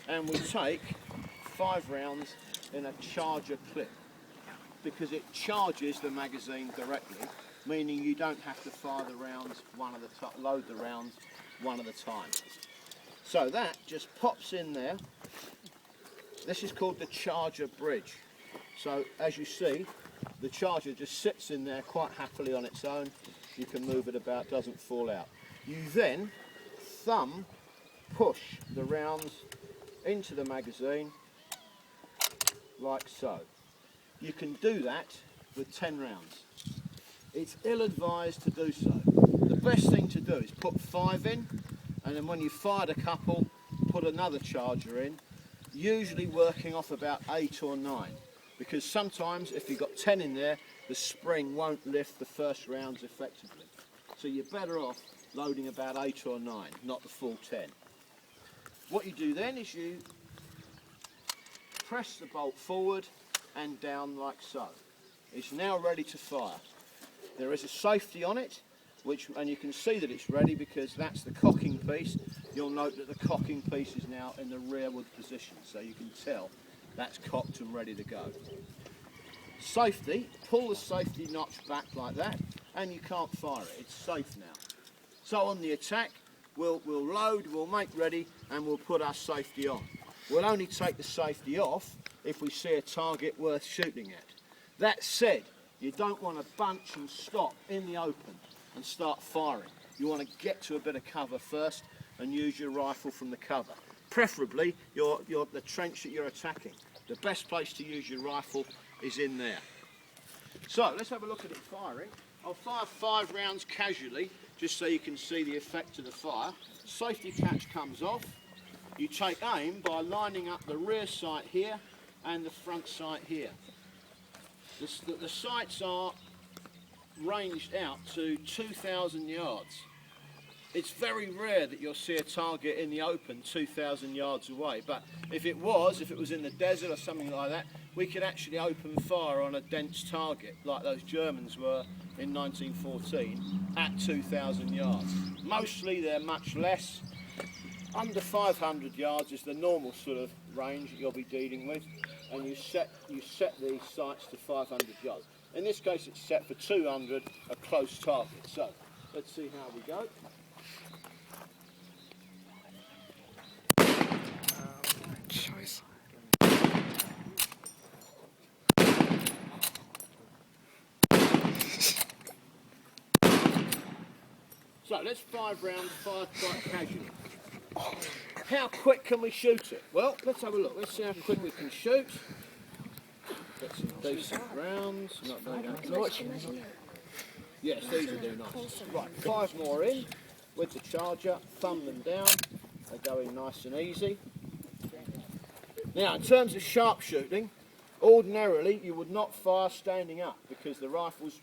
and we take 5 rounds in a charger clip because it charges the magazine directly, meaning you don't have to fire the rounds load the rounds one at a time. So that just pops in there. This is called the charger bridge. So as you see, the charger just sits in there quite happily on its own. You can move it about, doesn't fall out. You then thumb push the rounds into the magazine like so. You can do that with 10 rounds. It's ill-advised to do so. The best thing to do is put 5 in, and then when you've fired a couple, put another charger in, usually working off about 8 or 9, because sometimes if you've got 10 in there, the spring won't lift the first rounds effectively. So you're better off loading about 8 or 9, not the full 10. What you do then is you press the bolt forward and down like so. It's now ready to fire. There is a safety on it, and you can see that it's ready because that's the cocking piece. You'll note that the cocking piece is now in the rearward position, so you can tell that's cocked and ready to go. Safety, pull the safety notch back like that, and you can't fire it. It's safe now. So on the attack, we'll load, we'll make ready, and we'll put our safety on. We'll only take the safety off if we see a target worth shooting at. That said, you don't want to bunch and stop in the open and start firing. You want to get to a bit of cover first and use your rifle from the cover. Preferably the trench that you're attacking. The best place to use your rifle is in there. So let's have a look at it firing. I'll fire 5 rounds casually just so you can see the effect of the fire. Safety catch comes off. You take aim by lining up the rear sight here and the front sight here. The sights are ranged out to 2,000 yards. It's very rare that you'll see a target in the open 2,000 yards away, but if it was in the desert or something like that, we could actually open fire on a dense target like those Germans were in 1914 at 2,000 yards. Mostly they're much less. Under 500 yards is the normal sort of range that you'll be dealing with, and you set these sights to 500 yards. In this case it's set for 200, a close target. So let's see how we go. Choice. So let's 5 rounds fired quite casually. How quick can we shoot it? Well, let's have a look. Let's see how quick we can shoot. Get some decent rounds. Not very much. Yes, these will do nice. Right, 5 more in with the charger. Thumb them down. They go in nice and easy. Now, in terms of sharpshooting, ordinarily you would not fire standing up because the rifle's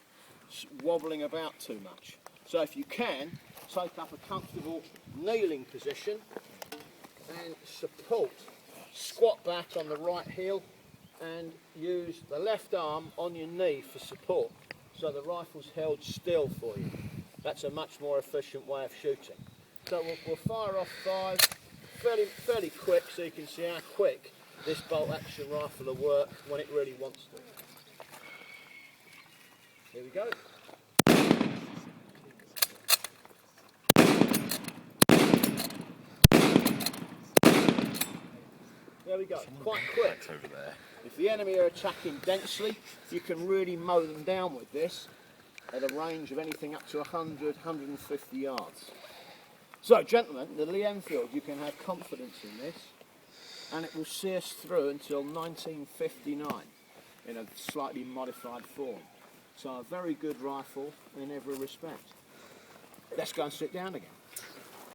wobbling about too much. So if you can, take up a comfortable kneeling position and support. Squat back on the right heel and use the left arm on your knee for support so the rifle's held still for you. That's a much more efficient way of shooting. So we'll fire off 5 fairly quick so you can see how quick this bolt action rifle will work when it really wants to. Here we go. There we go, quite quick. If the enemy are attacking densely, you can really mow them down with this at a range of anything up to 100, 150 yards. So gentlemen, the Lee Enfield, you can have confidence in this, and it will see us through until 1959 in a slightly modified form. So a very good rifle in every respect. Let's go and sit down again.